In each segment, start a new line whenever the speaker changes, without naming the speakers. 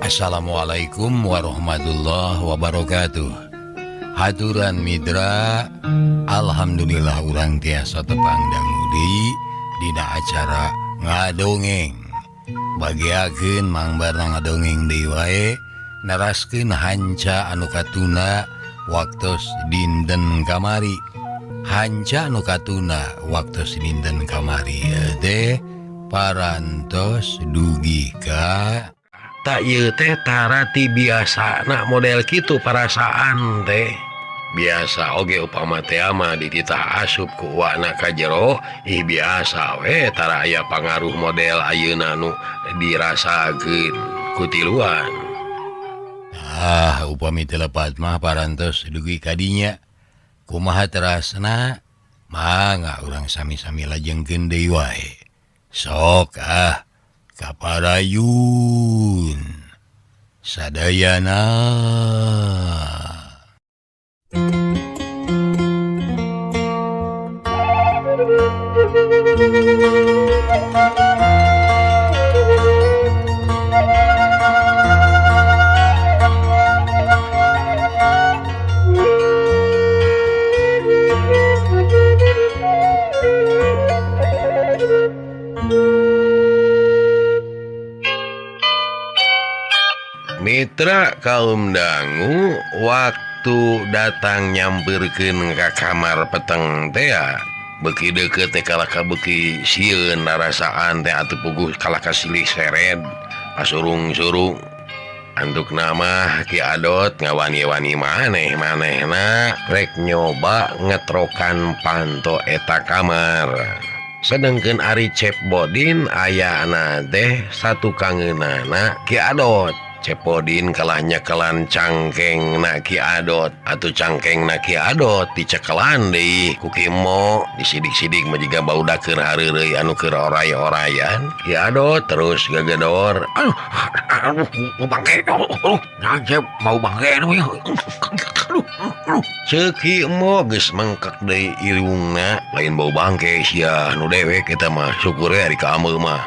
Assalamualaikum warahmatullahi wabarakatuh. Haturan Mitra, Alhamdulillah urang tiasa tepang dangudi dina acara ngadongeng. Bagiakeun mangbarna ngadongeng deui wae, naraskeun hanca anu katuna waktos dinten kamari. Hanca anu katuna waktos dinten kamari teh parantos dugi ka tak ieu teh tarati biasa nak model kitu perasaan teh biasa oge upama teh mah dititah asup ku wana ka jero biasa we tara aya pangaruh model ayeuna nu dirasakeun ku tiluan. Upami teu lepat mah parantos dugi ka dinya kumaha terasna mangga urang sami-sami lajengkeun deui wae. Sok kaparayun sadayana. Mitra kaum dangu waktu datang nyamperkeun ka kamar peteng teh beuki deukeut teh kalaka beuki sieun narasaan teh atuh puguh kalaka silih seret pasurung-surung antuk nama Ki Adot ngawani-wani manehna rek nyoba ngetrokan panto eta kamar. Sedengkeun Ari Cepbodin ayana teh satu kangeunana Ki Adot. Cepodin kalah nyekelan cangkeng na Ki Adot atau cangkeng na Ki Adot dicekelan deui ku Kimo disidik-sidik mah jiga baudakeun hareureuy anu keur oray-orayan. Ki Adot terus gagedor mau bangke ngajep mau bangke ceuk Kimo geus mengkek deui irungna lain bau bangke sia nu dewek eta mah syukur we ari ka ameu mah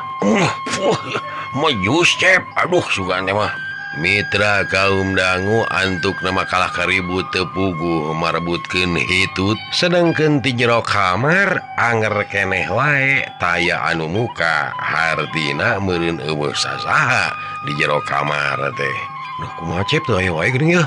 Mayus Cep, aduh sugan teh mah. Mitra kaum dangu antuk nama kalah karibut tepuguh marebutkeun hitut sedengkeun ti jero kamar anger keneh wae taya anu muka hartina meureun eueuh sasaha di jero kamar teh. Nah kumaha Cep teh aya wae geuning ya.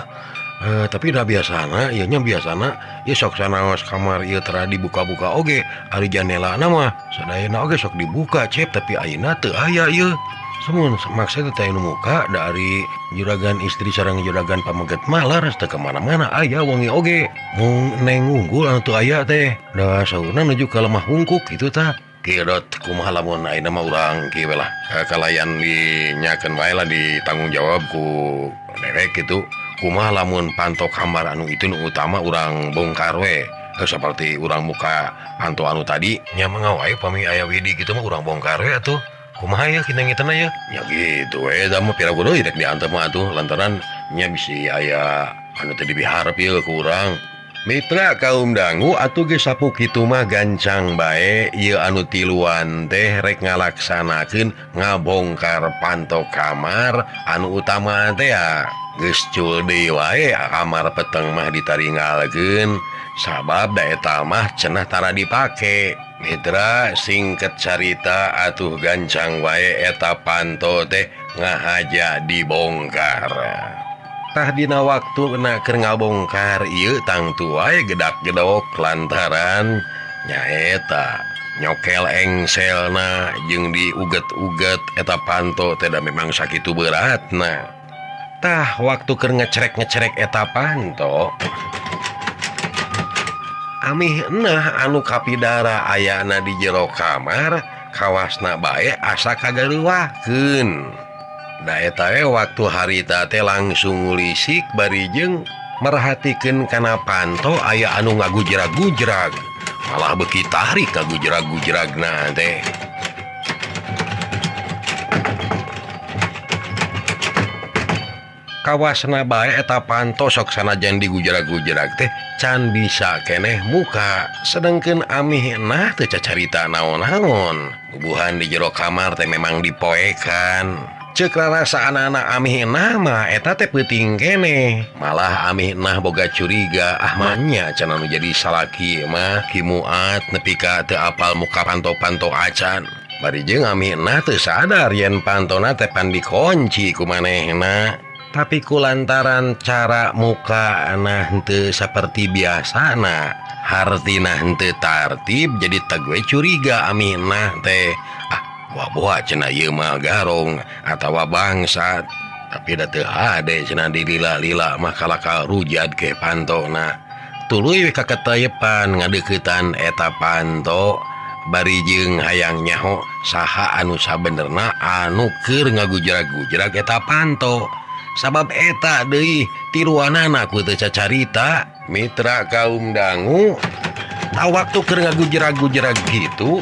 Tapi dah biasana, ieu nya biasana ieu sok sanaos kamar ieu tara dibuka-buka oge ari janelana mah sadayana oge sok dibuka Cep tapi ayeuna teu aya ieu. Semun maksudnya teh anu muka dari juragan istri sareng juragan pameget mah laras teu kemana-mana aya wengi oge mung neng unggul anu teu aya teh da saurna nuju ka lemah hungkuk kitu tah. Ki Dot kumaha lamun ayeuna mah urang kieu lah kalayan dinyakeun wae lah ditanggung jawab ku derek kitu. Kumaha lamun panto kamar anu itu nu utama urang bongkar we seperti urang muka panto anu tadi nya mangawai pami aya widi kitu mah urang bongkar we atuh. Kumaha ya kinten-kinten ya? Ya gitu we da mah piragu deui rek diantep mah atuh lantaran nya bisi aya anu teu dibiharep ieu ku urang. Mitra kaum dangu atuh ge sapu kitu mah gancang bae ieu anu tiluan teh rek ngalaksanakeun ngabongkar panto kamar anu utama teh geus cul deui wae kamar peteng mah ditaringgalkeun sabab da eta mah cenah tara dipake. Mitra singket carita atuh gancang wae eta panto teh ngahaja dibongkar. Tah dina waktu na keur ngabongkar ieu tangtu wae gedak-gedok lantaran nyaeta nyokel engselna jeung diuget-uget eta panto teh da memang sakitu beratna. Tah waktu keur ngecerek-ngecerek eta panto amih nah anu kapidara ayana di jero kamar kawasna bae asa kagaruwahkeun. Da eta we waktu harita teh langsung ngulisik bari jeung merhatikeun kana panto aya anu ngagujrag-gujrag malah beuki tarik ngagujrag-gujragna teh. Kawasna bae eta panto sok sanajan digujrag-gujrag teh can bisa keneh muka sedengkeun amih nah teu cacarita naon-naon. Bubuhan di jero kamar teh memang dipoekan cekra rasa anak-anak Amih nama eta teh penting kene malah Amih nah boga curiga ahmanya can anu jadi salaki mah kimuat nepi ka teu apal muka panto-panto acan bari jeung Amih nah teu sadar yen pantona teh pan dikunci ku manehna tapi kulantaran cara muka nah henteu saperti biasana hartina henteu tartib jadi tagwe curiga Amih nah teh wah cenah ieu mah garong atawa bangsat tapi da teu hade cenah dilila-lila mah kalaka rujad ke pantona tuluy we kaketayepan ngadeuketan eta panto bari jeung hayang nyaho saha anu sabenerna anu keur ngagujrag-gujrag eta panto sabab eta deui tiluanana ku teu cacarita mitra kaum dangu tah waktu keur ngagujrag-gujrag gitu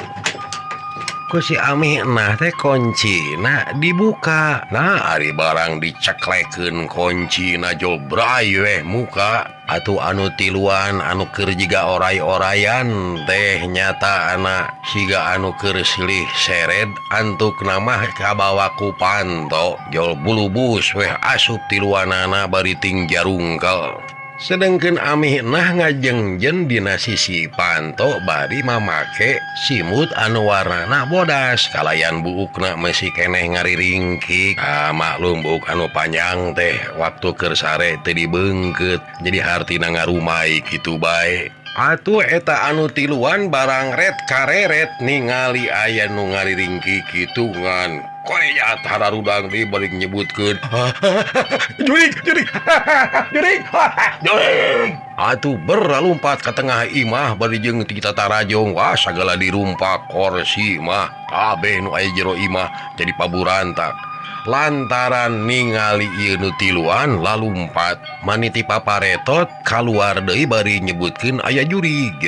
ku si Amih nah teh kunci nah dibuka nah ari barang diceklekeun kunci na jobray weh muka atuh anu tiluan anu keur jiga oray-orayan teh nyata anak siga anu keur silih seret antuk nama kabawa ku panto jol bulubus weh asup tiluanana bari ting jarungkel sedangkan Amih nah ngajengjen dina sisi panto bari mamake simut anu warnana bodas kalayan buukna masih keneh ngariringkik maklum buuk anu panjang teh waktu keur sare teu dibeungkeut jadi hartina ngarumai kitu bae atuh eta anu tiluan barang ret kareret ningali aya nu ngariringkik kitu ngan koya tararudang di balik nyebutkeun jurig atuh berlumpat ke tengah imah bari jeung ti tatarajong wah sagala dirumpak kursi mah kabeh nu aya jero imah jadi paburantak lantaran ningali ieu nu tiluan lalumpat maniti paparetot kaluar deui bari nyebutkeun aya jurig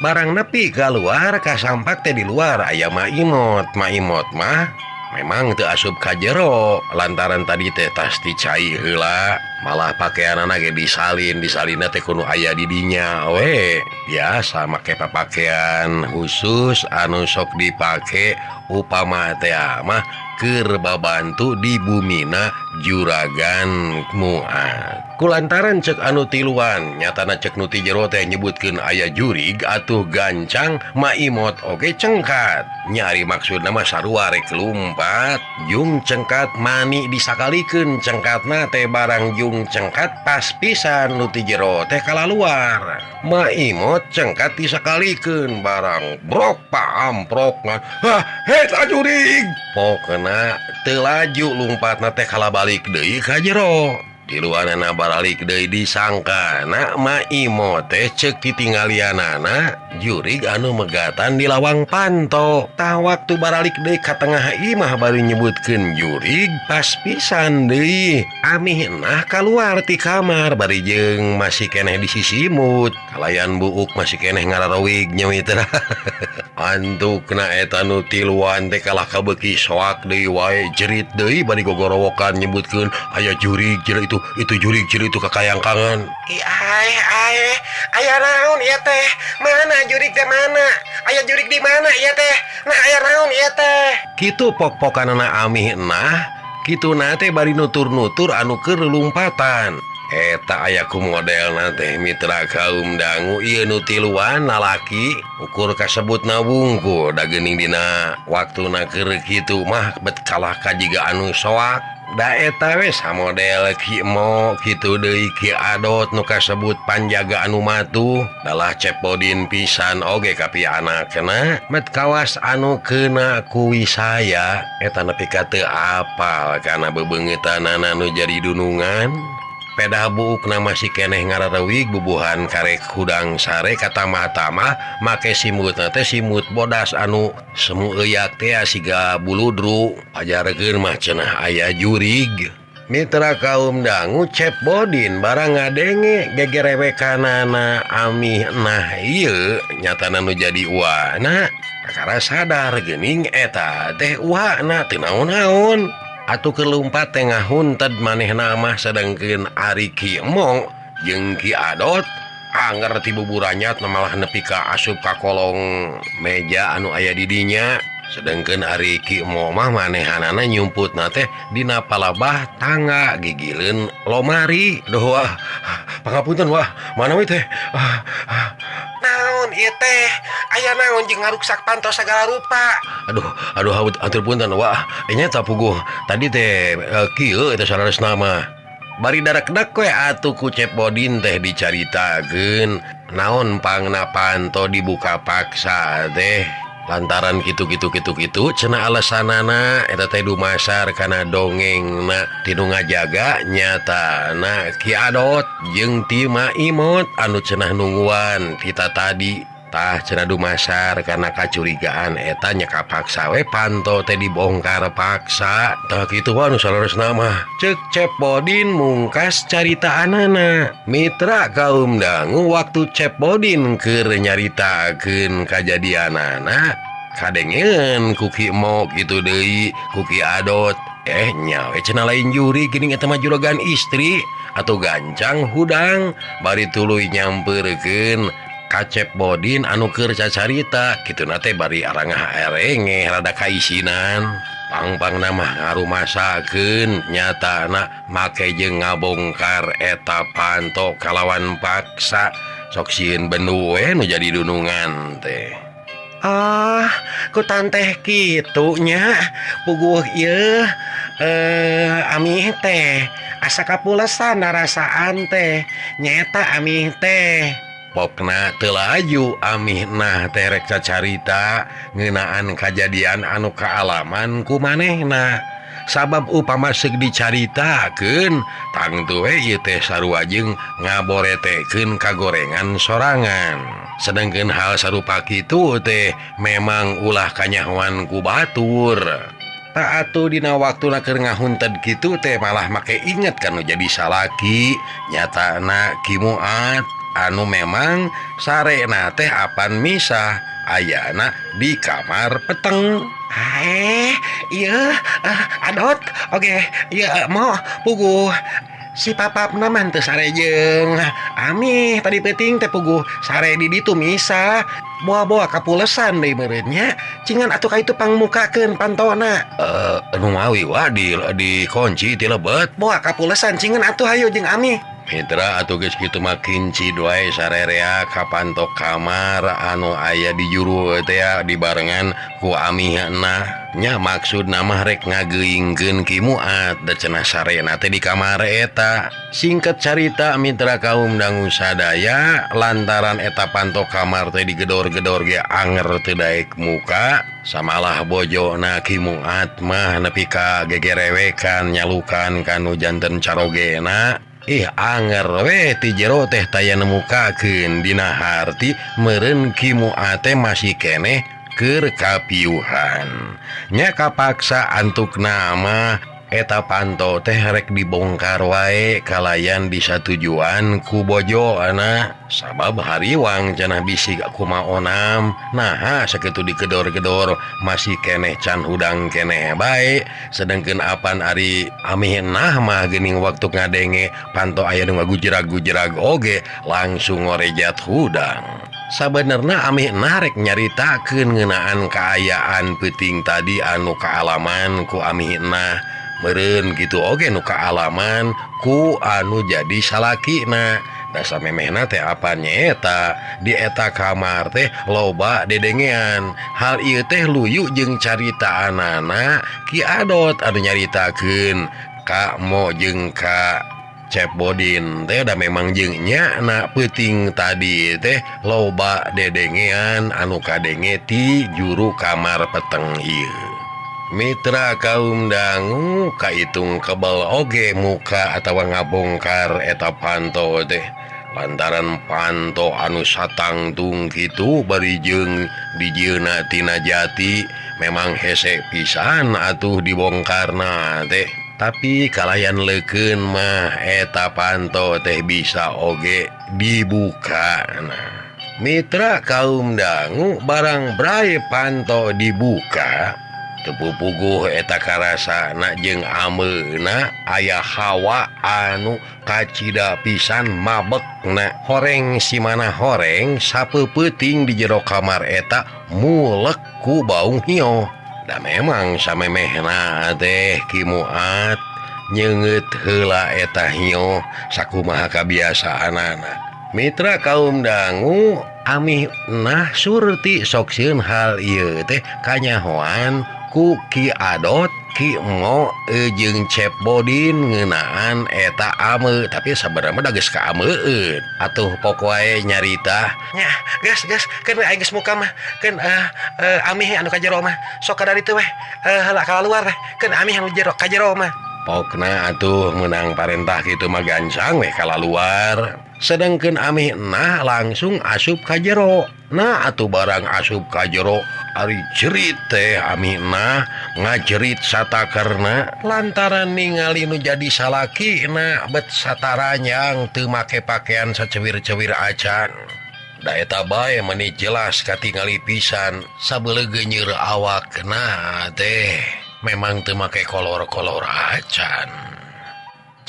barang nepi kaluar kasampak teh di luar aya maimot mah memang teu asup ka jero lantaran tadi teh tas dicai heula malah pakaianana ge disalina teh kudu aya di dinya we biasa make pakaian khusus anu sok dipake upama teh mah keur babantu di bumina juragan muat kulantaran cek anu tiluan nyatana cek nu ti jero teh nyebutkeun aya jurig atuh gancang maimot oge cengkat nyari maksudna mah sarua rek lumpat jung cengkat mani disakalikeun cengkatna teh barang jung cengkat pas pisan nu ti jero teh kalaluar maimot cengkat disakalikeun barang brok paamprok ngan eta jurig pokona teu laju lumpatna teh kalabalik deui ka jero di luarana baralik deui disangka na maimot teh ceuk ditinggalianana jurig anu megatan di lawang panto tah waktu baralik deui ka tengah imah bari nyebutkeun jurig pas pisan deui Amih nah kaluar ti kamar bari jeung masih keneh di sisimut kalayan buuk masih keneh ngararawig nya mitra antukna eta nu tiluan teh kalah kabeuki soak deui wae jerit deui bari gogorowokan nyebutkeun aya jurig jerit itu jurig jerit itu kakayangkangan aya naon ieu teh mana jurig teh mana aya jurig di mana ieu teh nah aya naon ieu teh kitu pok-pokanana Amih nah kitu na teh bari nutur-nutur anu keur lumpatan eta aya ku modelna teh mitra kaum dangu ieu nu tiluan lalaki ukur kasebutna wungkul da geuning dina waktuna keur kitu mah bet kalah ka jiga anu soak da eta we samodel ki mo kitu deui ki adot nu kasebut panjaga anu matu dalah cepodin pisan oge ka pi anakna met kawas anu keuna ku wisaya eta nepi ka teu apal kana bebeungetanana nu jadi dunungan pedah buukna masih keneh ngararawig bubuhan karek hudang sare kata mata-mah make simutna teh simut bodas anu semu euyak teh siga buludru pajarkeun mah cenah aya jurig mitra kaum dangu cepodin barang ngadenge gegerewekanana Amih nah ieu nyatana nu jadi uwana kakara sadar geuning eta teh uwana teu naon-naon atuh kelumpat tengah hunted manehna mah sedengkeun ari Ki Emong jeung Ki Adot anger ti buburanyat malah nepi ka asup ka kolong meja anu aya di dinya sedangkan Ari Ki mah manehanana nyumput nate dina palabah tangga gigileun lomari. Duh wah, pangapunten wah, mana we teh? Naon ieu teh? Aya naon jeung ngaruksak panto sagala rupa? Aduh hatur punten wah, nya tah puguh. Tadi teh kieu eta sararesna mah. Bari darak-dak we atuh ku Cepodin teh dicaritakeun naon pangna panto dibuka paksa teh. Lantaran gitu cenah alasanana eta teh dumasar kana dongengna tinu ngajaga nyatana Ki Adot jeung Ti Maimot anu cenah nungguan kita tadi tah cenah dumasar kana kacurigaan eta nya kapaksa we panto teh dibongkar paksa. Tah kitu anu saleresna mah ceuk Cepodin mungkas caritaanana. Mitra kaum dangu waktu Cepodin keur nyaritakeun kajadianana kadengeun ku Ki Mok kitu deui ku Ki Adot. Nya we cenah lain juri geuning eta mah juragan istri atau gancang hudang bari tuluy nyampeurkeun ka Cepodin anu keur cacarita kitu nate bari arangah erenge rada kaisinan. Pang-pangna mah ngarumasakeun nyatana make jeung ngabongkar eta panto kalawan paksa sok sieun benu we nu jadi dunungan teh. Ku tanteh kitu nya puguh ieu amih teh asa kapulesan narasaan teh nyata amih teh. Pokna telaju amih nah terek cacarita ngeunaan kajadian anu kaalaman ku manehna. Sabab upama seug dicaritakeun tangtu we ieu teh sarua jeung ngaboretekeun kagorengan sorangan. Sedangkeun hal sarupa kitu teh memang ulah kanyahoan ku batur. Tak atuh dina waktuna keur ngahunted kitu teh malah make inget kanu jadi salaki nyatana Ki Muat anu memang sarena teh apan misah ayana di kamar peteng. Iya Adot oge iya mau puguh si papapna mah teu sare jeung amih tadi peuting teh puguh sare di ditu misah boa-boa kapulesan deui meureun nya cingan atuh ka itu pangmukakeun pantona. Anu mawi wah di kunci ti lebet boa kapulesan cingan atuh hayu jeung amih. Mitra atuh geus kitu mah kinci wae sarerea ka pantok kamar anu aya di juru teh dibarengan ku amihna nya maksudna mah rek ngageuingkeun Ki Muat da cenah sarena teh di kamar eta. Singket carita mitra kaum dangu sadaya lantaran eta pantok kamar teh digedor-gedor ge anger teu daek muka samalah bojona Ki Muat mah nepi ka gegerewekan nyalukan kanu janten carogena. Anger we ti jero teh taya nemukakeun dina harti meureun Ki Muat teh masih keneh keur kapiuhan. Nya kapaksa antukna mah eta panto teh rek dibongkar wae kalayan disatujuan ku bojona. Sabab hariwang cenah bisik kumaonam nah sakitu digedor-gedor masih keneh can hudang keneh bae. Sedengkeun apan ari amih nah mah geuning waktu ngadenge panto aya nu ngagujrag-gujrag oge langsung ngorejat hudang. Sabenerna amih narek nyaritakeun ngeunaan kaayaan peuting tadi anu kaalaman ku amihna meureun kitu oge nu kaalaman ku anu jadi salakina. Da samemehna teh apa nyaeta di eta kamar teh loba dedengean. Hal ieu teh luyu jeung caritaanana Ki Adot anu nyaritakeun ka Mo jeung ka Cepodin teh da memang jeung nya na peuting tadi teh loba dedengean anu kadenge ti juru kamar peteng ieu. Mitra kaum dangu kaitung kebal oge muka atawa ngabongkar eta panto teh lantaran panto anu satangtung kitu bari jeung dijieuna tina jati memang hese pisan atuh dibongkarna teh. Tapi kalayan leukeun mah eta panto teh bisa oge dibuka. Mitra kaum dangu barang bray panto dibuka tepu puguh eta karasana jeung ameuna aya hawa anu kacida pisan mabekna. Horeng si mana horeng sapeuting di jero kamar eta mulek ku bau hio. Da memang samemehna teh kimuat nyenget heula eta hiyo sakumaha kabiasaanana. Mitra kaum dangu amih nah surti sok sieun hal ieu teh kanyahoan ku Ki Adot Ki Mo jeung Cep Bodin ngeunaan eta ame tapi sabarana da geus kaameun atuh pok wae nyarita nya geus keun aing geus muka mah keun amih anu ka jero mah sok ka dari teu weh heula ka luar weh keun amih anu jero ka jero mah pokna atuh menang parentah kitu mah gancang weh ka luar sedangkeun amih nah langsung asup ka jero. Nah atuh barang asup ka jero ari cerit teh amih nah ngajerit satakerna lantaran ningali nu jadi salaki na bet sataranjang teu make pakaian sacewir-cewir acan. Da eta bae meuni jelas katingali pisan sabeuleu geunyeur awakna teh memang teu make kolor-kolor acan.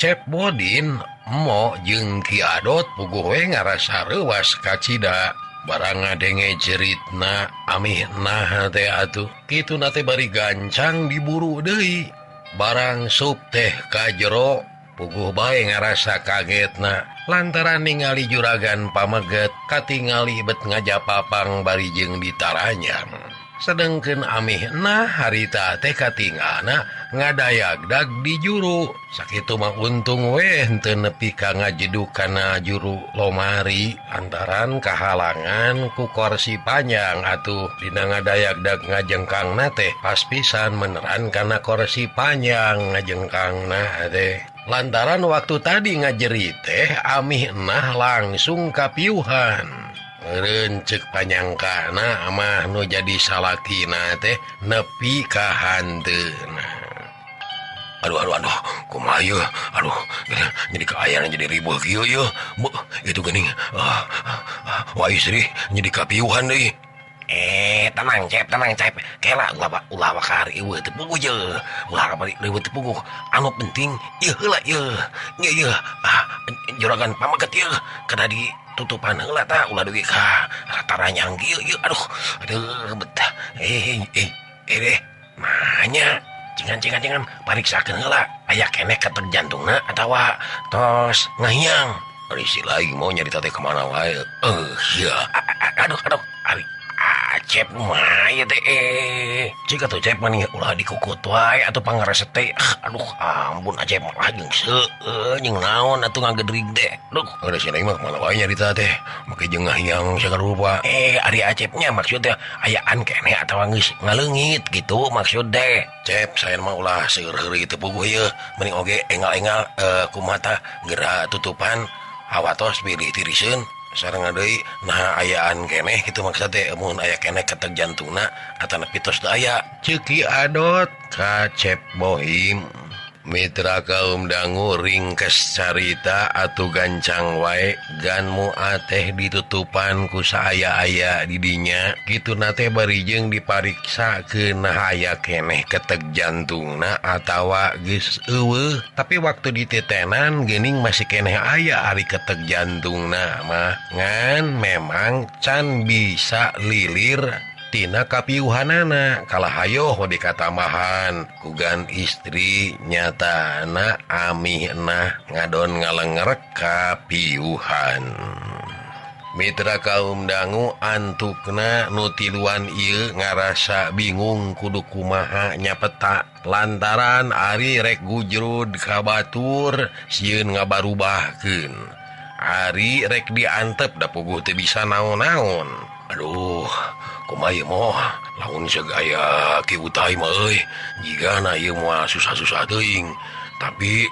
Cep Bodin Mo jeung Ki Adot puguh we ngarasa reuas kacida barang ngadenge jeritna amih nah teh atuh kituna teh bari gancang diburu deui barang sup teh ka jero puguh bae ngarasa kagetna lantaran ningali juragan pameget katingali bet ngajapapang bari jeung ditaranjang. Sedengkeun amih nah harita teh katinggalna ngadayagdag di juru sakitu mah untung weh henteu nepi ka ngajeduk kana juru lomari antaran kahalangan ku kursi panjang atuh dina ngadayagdag ngajengkangna teh pas pisan meneran kana kursi panjang ngajengkangna teh lantaran waktu tadi ngajerit teh amih nah langsung kapiuhan. Rencek panyangkana amah nu jadi salakina teh nepi ka hanteuna. Aduh kumaha ieu? Aduh jadi kaayana jadi ribuh kieu ieu. Itu geuning. Wah istri jadi kapiuhan deui. Tenang Cep. Kela ulah wakari eueuh teu puguh je. Ulah bari leuweut teu puguh. Anu penting ieu heula ieu. Ieu juragan pameget ieu kada di tutupan heula tah ulah dugi ka rataranyang kieu ieu. Aduh betah. Deh. Mahnya cingan pariksakeun heula aya keneh ketek jantungna atawa tos ngahiang. Ari si lain mau nyarita teh kemana wae. Iya. Aduh. Ari Cep mah ya teh jika tuh Cep mah nih ulah dikukut wae atuh pangaresep teh aduh ampun Cep mah jeung seueur jeung naon atuh ngagedrig teh aduh ada cenah mah kemana wae nyarita teh make jeung ngahiang sagarupa ari Cepnya maksudnya ayaan keneh atawa geus ngaleungit gitu maksud teh Cep saya mah ulah seueur heureuy teu puguh ieu mending oge engal-engal kumaha tah geura tutupan hawa tos pilih tiriseun sareng deui nah ayaan keneh kitu maksud teh mun aya keneh ketek jantungna atana pitos daya ceuk Ki Adot ka Cep Bohim. Mitra kaum dangu ringkes carita atuh gancang wae ganmu ateh ditutupan ku saaya-aya di dinya kituna teh bari jeung dipariksa keunah aya keneh ketek jantungna atawa geus eueuh tapi waktu ditetenan geuning masih keneh aya ari ketek jantungna mah ngan memang can bisa lilir tina kapiuhanana kalah hayo dikatamahan kugan istri nyatana amih nah ngadon ngalenger kapiuhan. Mitra kaum dangu antukna nutiluan ieu ngarasa bingung kudu kumaha nyapeta lantaran ari rek gujrud ka batur sieun ngabarubahkeun ari rek diantep da puguh teu bisa naon-naon. Aduh kumaha ieu moh lamun sagaya Ki Utai mah euy jigana ieu moal susah-susah teuing tapi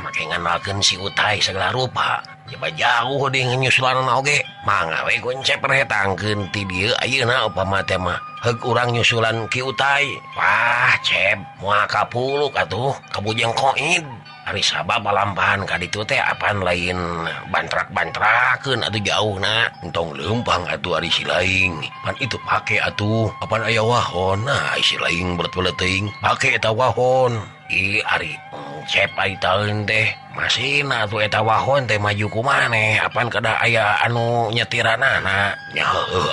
make nganalkeun si Utai sagala rupa coba jauh deui nyusulanna oge mangga we Cep perhetangkeun ti dieu ayeuna upama teh mah heug urang nyusulan Ki Utai wah Cep moal kapuluk atuh kabujang koid ari sabab balampahan ka ditu teh apaan lain bantrak-bantrakeun atuh jauhna entong leumpang atuh ari si laing pan itu pake atuh apaan aya wahon nah si laing belet-belet teuing pake eta wahon ari
Cep ai tahun teh masih tuh eta wahon teh maju ku maneh apaan kada aya anu nyetiranana nya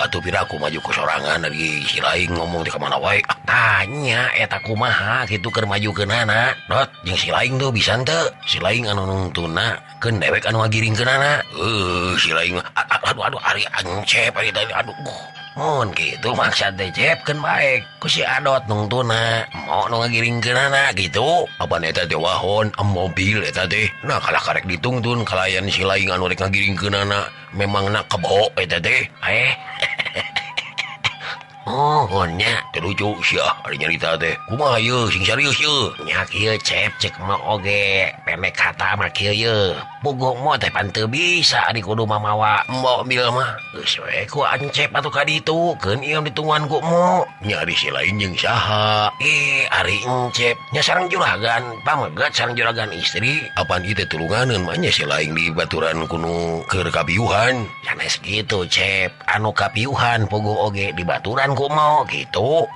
atuh piraku maju ku sorangan dari si lain ngomong di kemana wae tanya eta kumaha gitu keur maju keunana dot jeung si lain tuh bisa teu si lain anu nungtuna keun dewek anu ngagiringkeunana si lain aduh ari Cep ari tadi aduh mun gitu maksud teh Cep kan baik ku si Adot nungtuna mau nu ngagiringkeunana gitu apa eta teh wahon mobil eta teh nah kalah karek ditungtun kalayan si lain anu rek ngagiringkeunana memangna kebo eta teh oh nya lucu sia ari nyarita teh kumaha yeuh sing serius yeuh nya kieu Cep cek mah oge pendek kata mah kieu yeuh bogo mah teh pan teu bisa ari kudu mamawa mobil mah geus we ku Cep atuh ka ditu keun ieu ditungguan ku mo nya ari si lain jeung saha ari Cep nya sareng juragan pamegat sareng juragan istri apaan ieu teh tulunganeun mah nya si lain di baturan kuno keur kapiuhan sanes gitu Cep anu kapiuhan bogo oge di baturan ku mau gitu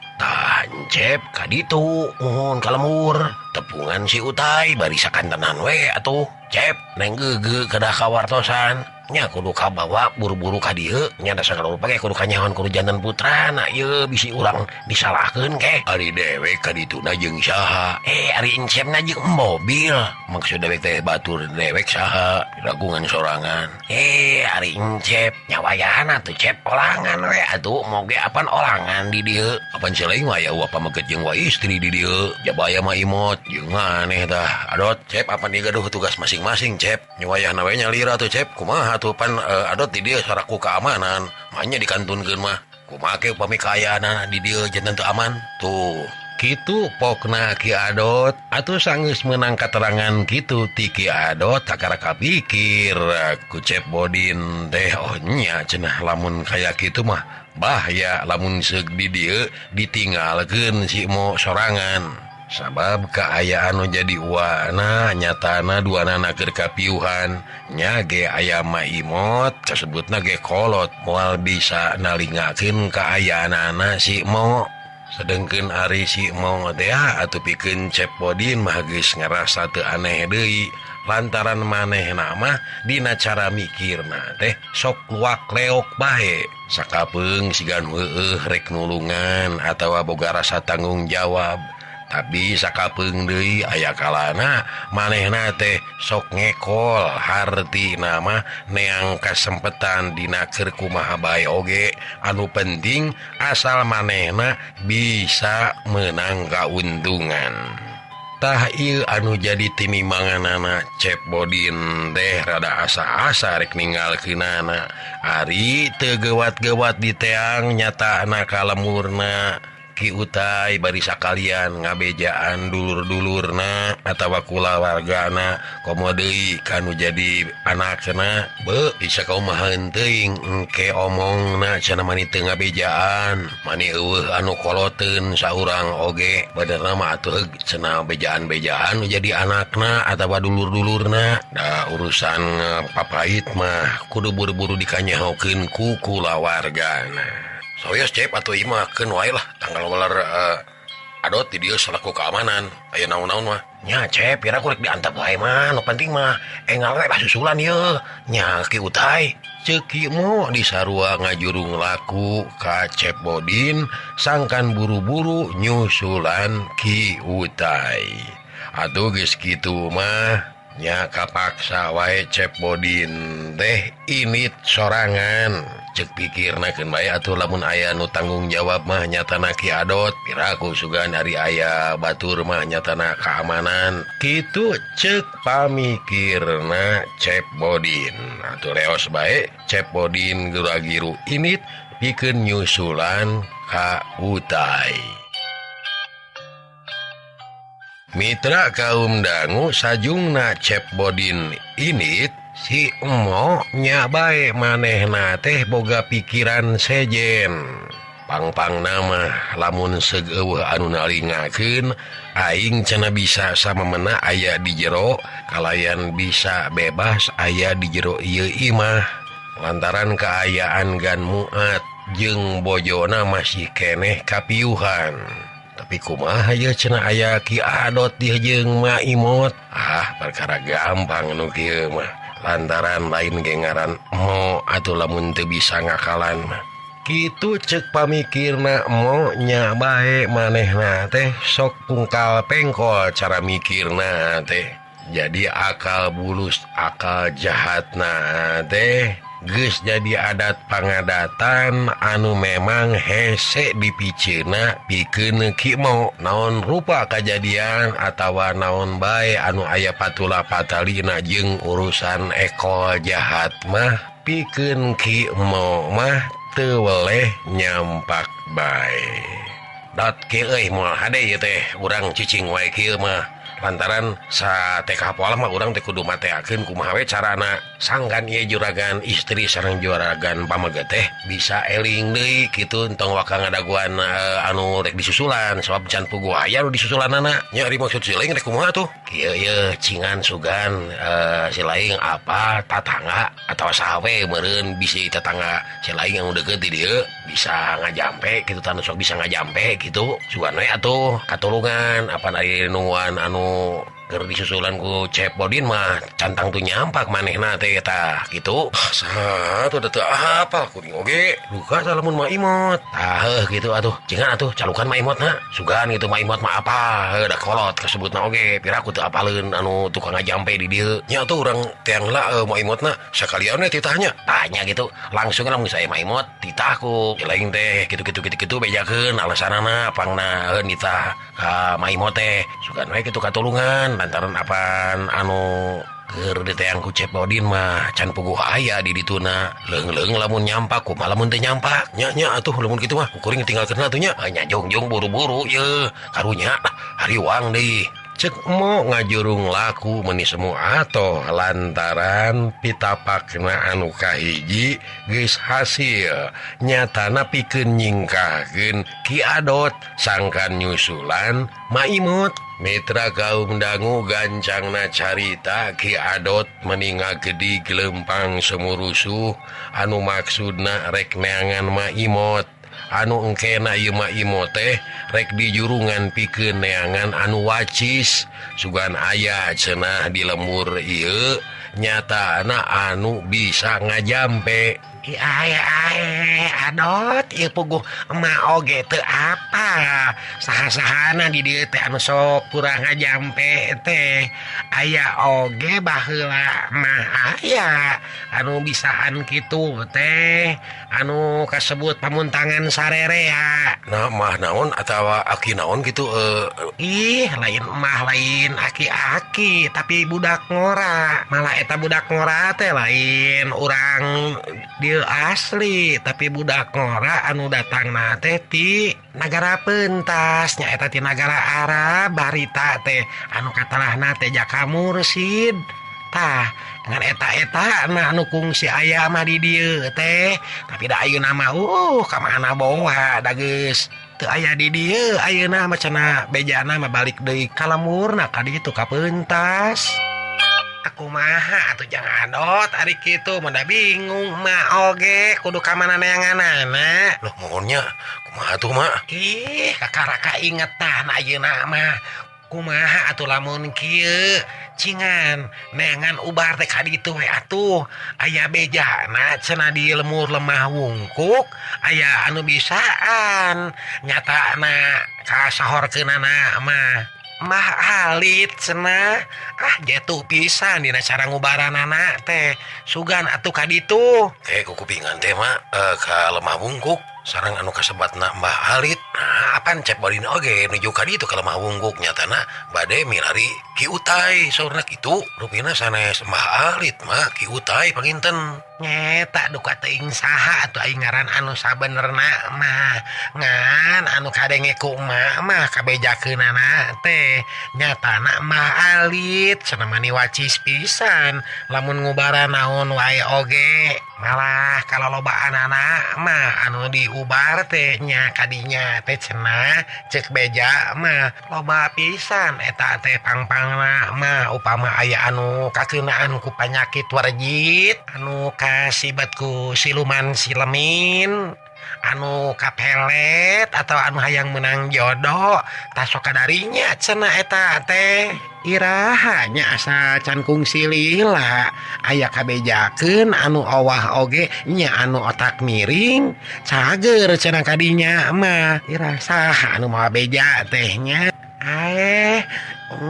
Cep kaditu mohon kalemur tepungan si Utai bari sakantenan we atuh Cep neng gege kedah kawartosan nya kudu kabawa buru-buru ka dieu nya da sagala rupa ge kudu kanyawan kudu jantan putrana ieu bisi urang disalahkeun ke ari dewek kadituna jeung saha ari Cepna jeung mobil maksud dewek teh batur dewek saha ragungan sorangan ari Cep nya wayahna tuh Cep olangan we atuh moge apan olangan di dieu apan selain aya apa maget jeung wa istri di dieu jabaya mah imot jeung maneh tah Adot Cep apan ieu gaduh tugas masing-masing Cep nya wayahna we nyalira tuh Cep kumaha tuh pan Adot di dia saraku keamanan makanya dikantunkeun mah kumake upami kaayana di dia jantan teu aman tuh kitu pokna Ki Adot atuh sanggeus meunang katerangan kitu ti Ki Adot takara kapikir ku Cep Bodin teh oh nya cenah lamun kaya kitu mah bahaya lamun seug di dieu ditinggalkeun si mo sorangan sabab kaayaan nu jadi wana nyatana duanana keur kapiuhan nya ge aya mah imot kasebutna ge kolot moal bisa nalingakeun kaayaanana si mo sedengkeun ari si mo teh atuh pikeun Cep Bodin mah geus ngarasa teu aneh deui lantaran manehna mah dina cara mikirna teh sok luak leok bae sakapeung sigan heueuh rek nulungan atawa boga rasa tanggung jawab tapi sakapeung deui aya kalana manehna teh sok ngekol hartina mah neang kasempetan dina keur kumaha bae oge anu penting asal manehna bisa menang kauntungan tah ieu anu jadi timimanganana Cep Bodin teh rada asa-asa rek ninggalkeunana ari teu gewat-gewat di teang nyatana kalemurna Ki Utai bari sakalian ngabejaan dulur-dulurna atawa kulawargana komo deui kanu jadi anakna beuh bisa kaumahaeun teuing engke omongna cenah mani teu ngabejaan mani eueuh anu koloteun saurang oge benerna mah atuh cenah bejaan-bejaan nu jadi anakna atawa dulur-dulurna da urusan papait mah kudu buru-buru dikanyahokeun ku kulawargana soyos Cep atau imah keun wae lah tanggal welar Adot di dieu selaku keamanan aya naon-naon mah nya Cep pira kurek diantep wae mah nu penting mah enggal we basusulan yeuh nya Ki Utai ceuk kieu mo disarua ngajurung laku ka Cep Bodin sangkan buru-buru nyusulan Ki Utai atuh geus kitu mah nya kapaksa wae Cep Bodin teh init sorangan cek pikirna keun bae atuh lamun aya nu tanggung jawab mah nyatana Ki Adot piraku sugan ari aya batur mah nyatana keamanan kitu cek pamikirna Cep Bodin atuh leos bae Cep Bodin gura-giru init pikeun nyusulan ka Utai mitra kaum dangu sajungna Cep Bodin init si emo nya bae manehna teh boga pikiran sejen pang-pang nama lamun seug eueuh anu nalingakeun aing cenah bisa samemena aya di jero kalayan bisa bebas aya di jero ieu imah lantaran kaayaan gan muat jeung bojona masih keneh kapiuhan
tapi kumaha ye cenah aya Ki Adot dia jeung Ma Imot. Perkara gampang nu kieu mah. Lantaran lain ge ngaran Mo atuh lamun teu bisa ngakalan mah. Kitu ceuk pamikirna Mo nya bae manehna teh sok pungkal pengkol cara mikirna teh. Jadi akal bulus akal jahatna teh geus jadi adat pangadatan anu memang hese dipicieuna pikeun Ki Mo. Naon rupa kajadian atawa naon bae anu aya patula patalina jeung urusan ekol jahat mah pikeun Ki Mo mah teu weleh nyampak bae. Dat kieu euy moal hade ieu teh urang cicing wae kieu mah. Lantaran sa TK poala mah urang teh kudu mateakeun kumaha we carana sangkan ieu juragan istri sareng juragan pamaget teh bisa eling deui kitu entong waka ngadaguan anu rek disusulan sabab can puguh aya nu disusulanana nya ari maksud si laing rek kumaha tuh kieu ye cingan sugan si laing apa tatangga atawa saha we meureun bisi tetangga si laing anu deukeut di dieu bisa ngajampe kitu tanu sok bisa ngajampe kitu sugan we atuh katulungan apa dari nungguan anu keur disusulan ku Cep Bodin mah cantang tuh nyampak manehna teh tah kitu. Saha tuh teu apa kuring oge duka salamun Ma Imot. Heuh kitu atuh cengan atuh calukan Ma Imotna sugan gitu Ma Imot mah apa da kolot kasebutna oge piraku teu apaleun anu tukang ngajampe di dieu nya tuh urang teang heula Ma Imotna sakalian we titahnya tanya gitu langsung lamun saya Ma Imot titahku lain teh kitu bejakeun alasanana pangna nitah ka Ma Imot teh sugan we kitu katulungan lantaran apaan anu keur diteang ku Cep Bodin mah can puguh aya di dituna leung-leung lamun nyampak kumaha lamun teu nyampak nya atuh lamun kitu mah kuring tinggalkeun atuh nya nya jongjong buru-buru ye karunya hariwang deui. Cek Mo ngajurung laku meni semua atoh lantaran pitapakna anu kahiji geus hasil nyatana pikeun nyingkahkeun Ki Adot sangkan nyusulan Ma Imot. Mitra kaum dangu gancangna carita Ki Adot meninga gedi gelempang semurusuh anu maksudna rek neangan Ma Imot. Anu engkena ieu Ma Imot teh rek dijurungan pikeun neangan anu wacis sugan aya cenah di lemur ieu nyatana anu bisa ngajampe. Adot ieu puguh emak oge teu apa saha-sahana di dieu teh anu sok kurang ngajampe teh aya oge baheula mah aya anu bisaan kitu teh anu kasebut pamuntangan sarerea. Nah mah naon atawa aki naon gitu
lain mah lain aki-aki tapi budak ngora malah eta budak ngora teh lain urang dia asli tapi budak ngora anu datang teh ti negara pentas nya eta ti negara Arab barita teh anu katalahna teh Jaka Mursid tah dengan eta nah anu kungsi aya mah di dieu teh tapi da ayeuna mah ka mana bawa da geus teu aya di dieu ayeuna mah cenah bejana mah balik deui ka lemurna ka ditu ka pentas. Aku maha atuh jangan Adot ari kitu mah da bingung mah oge kudu ka mana neanganana.
Loh mohonnya kumaha tuh mak
Kakaraka inget tah ayeuna mah kumaha atuh lamun kieu cingan neangan ubar teh ka ditu we atuh aya bejana cenah di lemur lemah wungkuk aya anu bisaan nyatana kasahorkeunana mah alit cenah jatuh pisan dina cara ngubaranana teh sugan atuh ka ditu
teh kupingan teh mak ka lemah wungkuk sareng anu kasebatna Mbah Alit.
Nah apan Cep Bodin oge nuju ka ditu ka lemah wungkuk nyatana bade milari Ki Utai saurna kitu rupina sanes Mbah Alit mah Ki Utai panginten nyeta duka teuing saha atuh aing ngaran anu sabenerna mah ngan anu kadenge ku emak mah kabejakeunana teh nyatana Mbah Alit cenah mani wacis pisan lamun ngubaran naon wae oge malah kalolobaanana mah anu diubar teh nya kadinya teh cenah cek beja mah loba pisan eta teh pangpangna mah upama aya anu kakeunaan ku panyakit warjit anu kasibat ku siluman silemin anu kapelet atau anu hayang menang jodoh tasok kadarinya cenah eta teh.
Irahanya asa can kungsi lila aya kabejakeun anu owah oge nya anu otak miring cager cenah kadinya mah irah saha anu mawa beja tehnya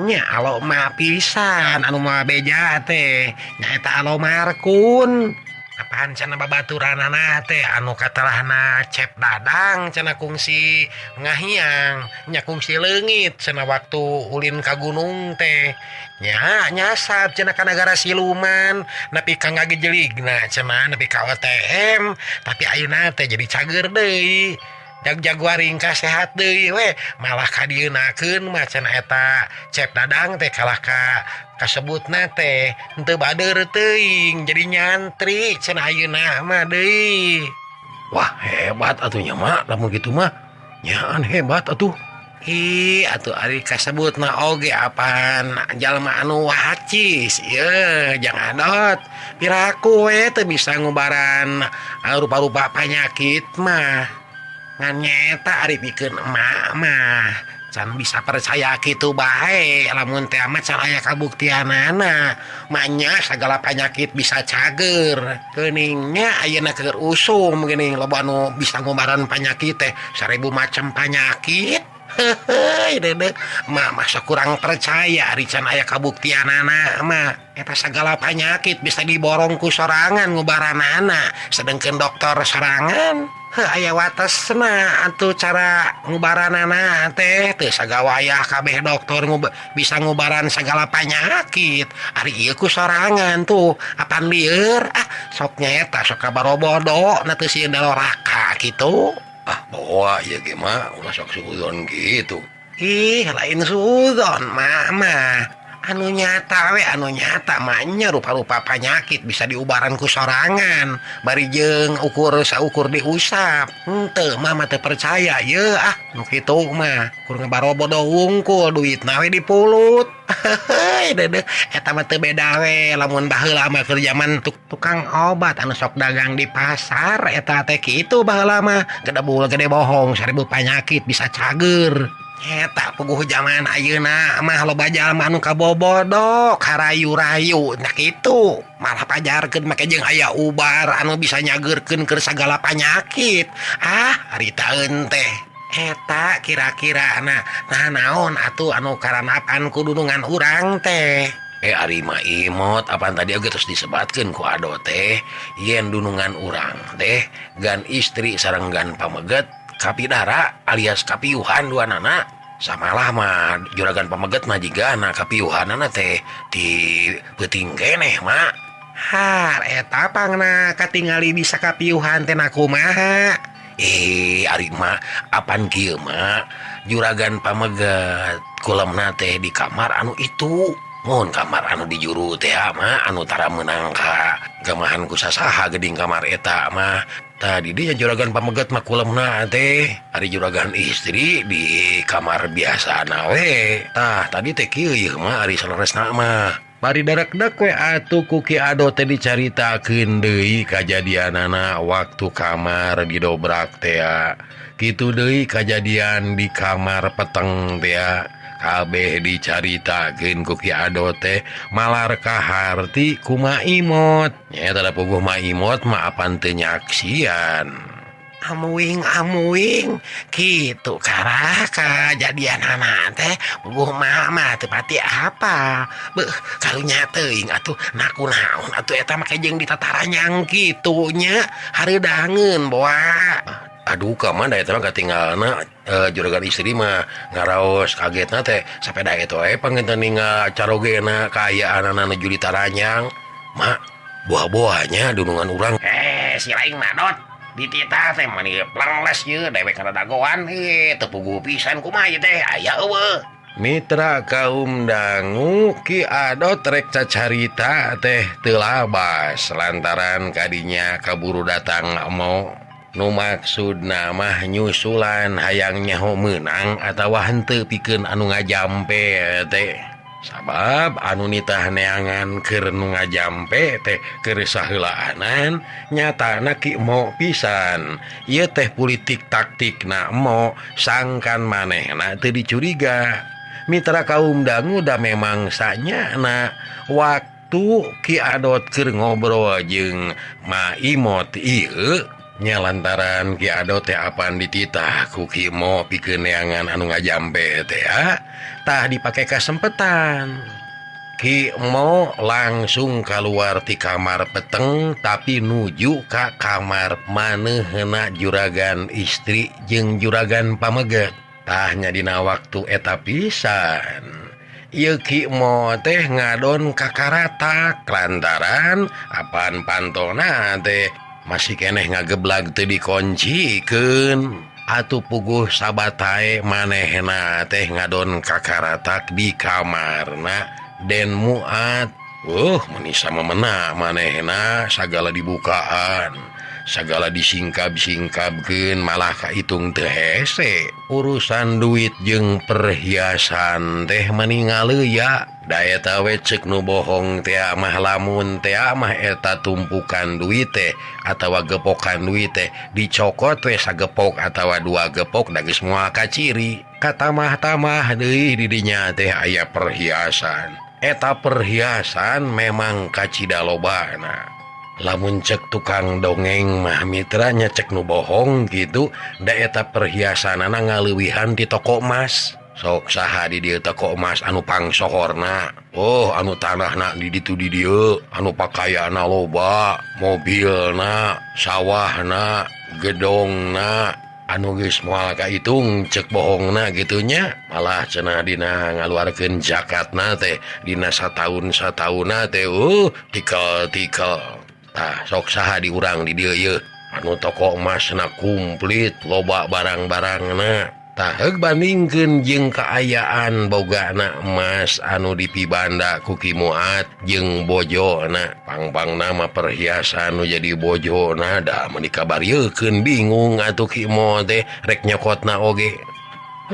nya alo mah pisan anu mawa beja teh nyaeta alo markun.
Apaan cenah babaturanana teh anu katalahna Cep Dadang cenah kungsi ngahiang nya kungsi leungit cenah waktu ulin ka gunung teh nya nyasap cenah ka nagara siluman nepi ka ngagejeligna cenah nepi ka OTM tapi ayeuna teh jadi cager deui jago ringkas sehat deui we malah kadienakeun mah cenah eta Cep Dadang teh kalah ka kasebutna teh henteu bader teuing jadi nyantri cenah ayeuna mah deui.
Wah hebat atunya mak lamun kitu mah nyaan hebat atuh.
Atuh ari kasebutna oge apaan jalma anu wacis ye jangan adot piraku we teu bisa ngubaran rupa-rupa penyakit mah ngan nyeta ari pikeun emak mah can bisa percaya gitu bae lamun teh amat can aya kabuktianana manya segala penyakit bisa cager keuningnya ayeuna keur usum geuning loba anu bisa ngubaran penyakit teh 1000 macam penyakit. Heuheuy dedek mah masa kurang percaya ari can aya kabuktianana mah eta segala penyakit bisa diborong ku sorangan ngubaranana sedengkeun dokter sorangan aya watesna atuh cara ngubaranana teh teu sagawayah kabeh dokter bisa ngubaran segala penyakit ari ieu ku sorangan tuh apaan lieur sok nyaeta sok kabarobodo na teu sieun daloraka kitu.
Bawa ya gimana ulah sok sudon gitu.
Lain sudon mama anu nyata manya rupa-rupa penyakit bisa diubaran ku sorangan bari jeung saukur diusap henteu mama teu percaya ye nu kitu mah kur ngabarobodo wungkul duitna we dipulut. Dedek eta mah teu beda we lamun baheula mah keur zaman tukang obat anu sok dagang di pasar eta teh kitu baheula mah gede bohong 1000 penyakit bisa cager. Eta puguh zaman ayeuna mah loba jalma anu kabobodo karayu-rayu nah kitu malah pajarkeun make jeung aya ubar anu bisa nyageurkeun keur sagala penyakit harita teh eta kira-kira nah naon atuh anu karanapan ku dudungan urang teh.
Ari mah imot apaan tadi oge terus disebatkeun ku ado teh yen dunungan urang teh gan istri sareng gan pameget kapidara alias kapiuhan duanana samalah mah juragan pameget mah jigana kapiuhanana teh di peuting keneh mak.
Eta pangna katingali bisa kapiuhan teh nakumaha.
Ari mah apaan kieu mak juragan pameget kulemna teh di kamar anu itu mun kamar anu di juru teh mah anu tara meunang ka gamahan ku sasaha geuning kamar eta mah tadi dia juragan pameget mah kulemna teh ari juragan istri di kamar biasa we tadi teh kieu ieu mah ari saleresna mah bari darak-dak we atuh ku Ki Ado teh dicaritakeun deui kajadianana waktu kamar didobrak teh kitu deui kajadian di kamar peteng teh kabeh dicaritakeun ku Ki Ado teh malar kaharti ku Maimot nyaeta da puguh Maimot mah apan teu nyaksian.
Amuing kitu karah kajadianana teh puguh mama teu pati apa beuh karunya teuing atuh nakunaon atuh eta make jeung ditataranyang kitu nya hareudangeun boa.
Aduh kamana eta mah katinggalna juragan istri mah ngaraos kagetna teh sapeda eta we panginten ninggal carogena kaayaanana nuju ditaranyang mak buah-buahnya dunungan urang
si laing madot dititah teh mani plengles ye dewek kana dagoan teu puguh pisan kumaha ieu teh aya eueuh.
Mitra kaum dangu Ki Ado rek cacarita teh teu labas lantaran kadinya kaburu datang mau nu maksudna mah nyusulan hayang nyaho meunang atawa henteu pikeun anu ngajampe teh. sabab anu nitah neangan keur nu ngajampe teh keur saheulaanan nyatana Ki Mo pisan. Ieu teh politik taktik na Mo sangkan manehna teu dicuriga. Mitra kaum dangu da memang sanyana waktu Ki Adot keur ngobrol jeung Ma Imot ieu nya lantaran Ki Adot teh apan dititah ku Ki Mo pikeun neangan anu ngajampe teh tah dipake kasempetan. Ki Mo langsung keluar ti kamar peteng tapi nuju ka kamar manehna juragan istri jeung juragan pameget. Tahnya dina waktu eta pisan ieu Ki Mo teh ngadon kakaratak lantaran apaan pantona teh masih keneh ngageblag teu dikoncikeun. Atuh puguh sabatae manehna teh ngadon kakaratak di kamarna Den Muat. Manisa memena manehna sagala dibukaan, sagala disingkab-singkabkeun malah kaitung teu hese. Urusan duit jeung perhiasan teh meningaleuya. Da eta we ceuk nu bohong teh mah lamun teh mah eta tumpukan duit teh atawa gepokan duit teh dicokot we sagepok atawa 2 gepok da geus moal kaciri. Katamah-tamah deui di dinya teh aya perhiasan. Eta perhiasan memang kacida lobana. Lamun cek tukang dongeng mah mitranya cek nu bohong gitu da eta perhiasanana ngaleuwihan di toko emas. Sok saha di dieu toko emas anu pangsohorna, anu tanahna di ditu di dieu, anu pakaiana loba, mobilna, sawahna, gedongna, anu geus moal kaitung cek bohongna gitunya. Malah cenah dina ngaluarkeun zakatna teh dina sataun-sataunna teh tikel-tikel. Tah sok saha di urang di dieu ieu anu toko emasna kumplit loba barang-barangna. Tah heug bandingkeun jeung kaayaan bogana emas anu dipibanda ku Ki Muat jeung bojona. Pang-pangna mah perhiasan nu jadi bojona da mun dikabariekeun bingung atuh Ki Mo teh rek nyokotna oge.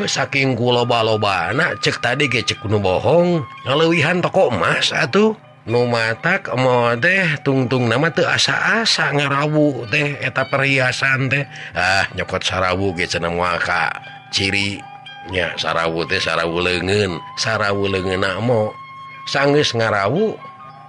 Saking kuloba-lobana cek tadi ge cek nu bohong ngaleuwihan toko emas atuh. Nu matak Mo teh tungtung nama teu asa-asa ngarawu teh eta perhiasan teh. Nyokot sarawu ge cenah moal ka ciri nya sarawu teh sarawu leungeunna Mo sanggeus ngarawu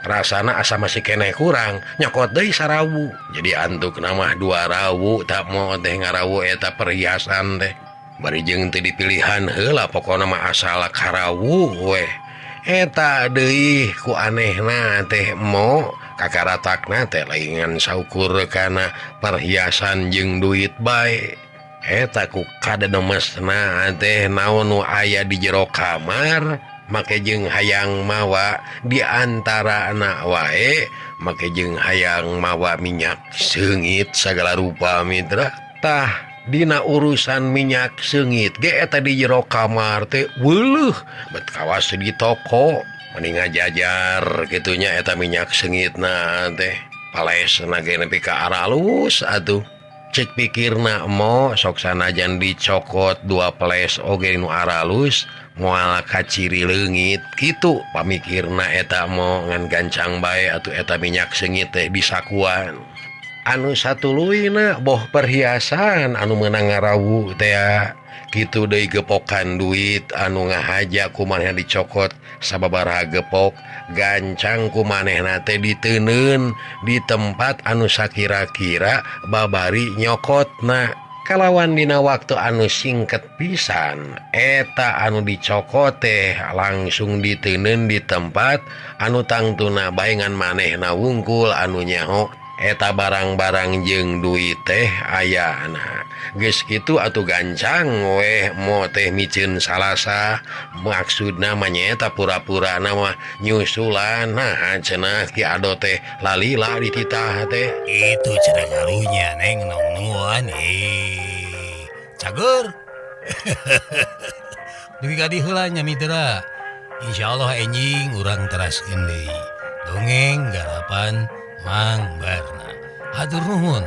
rasana asa masih keneh kurang nyokot deui sarawu. Jadi antuk namah 2 rawu tak Mo teh ngarawu eta perhiasan teh. Bari jeung teu dipilihan heula pokona mah asal karawu weh. Eta deui ku anehna teh Mo kakaratakna teh laingan saukur kana perhiasan jeung duit bae. Eta ku kadedemesna teh naon nu aya di jero kamar make jeung hayang mawa di antara anak wae make jeung hayang mawa minyak seungit sagala rupa mitra. Tah dina urusan minyak seungit ge eta di jero kamar teh weuleuh bet kawas di toko mending ngajajar gitunya eta minyak seungitna teh palesna ge nepi ka aralus atuh. Cek pikirna Mo sok sanajan dicokot 2 peles oge nu aralus moal kaciri leungit kitu pamikirna eta Mo ngan gancang bae atuh eta minyak seungit teh disakuan. Anu satuluyna boh perhiasan anu meunang ngarawu teh kitu deui gepokan duit anu ngahaja ku manehna dicokot sababaraha gepok gancang ku manehna teh diteuneun di tempat anu sakira-kira babari nyokotna. Kalawan dina waktu anu singket pisan eta anu dicokot teh langsung diteuneun di tempat anu tangtuna bae ngan manehna wungkul anu nyaho eta barang-barang jeung duit teh ayana. Geus kitu atuh gancang weh Mo teh micieun salasa maksudna mah nyaeta pura-purana mah nyusulan. Nah cenah Ki Adot teh lalila dititah teh.
Itu cenah ngarunya neng nong-nongan cager. Duwi kadi heula nya mitra. Insyaallah enjing urang teraskeun deui. Dongeng garapan Mang Barna. Hatur nuhun.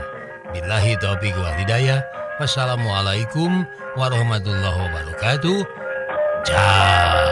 Billahi taufiq wal hidayah. Wassalamualaikum warahmatullahi wabarakatuh. Ciao.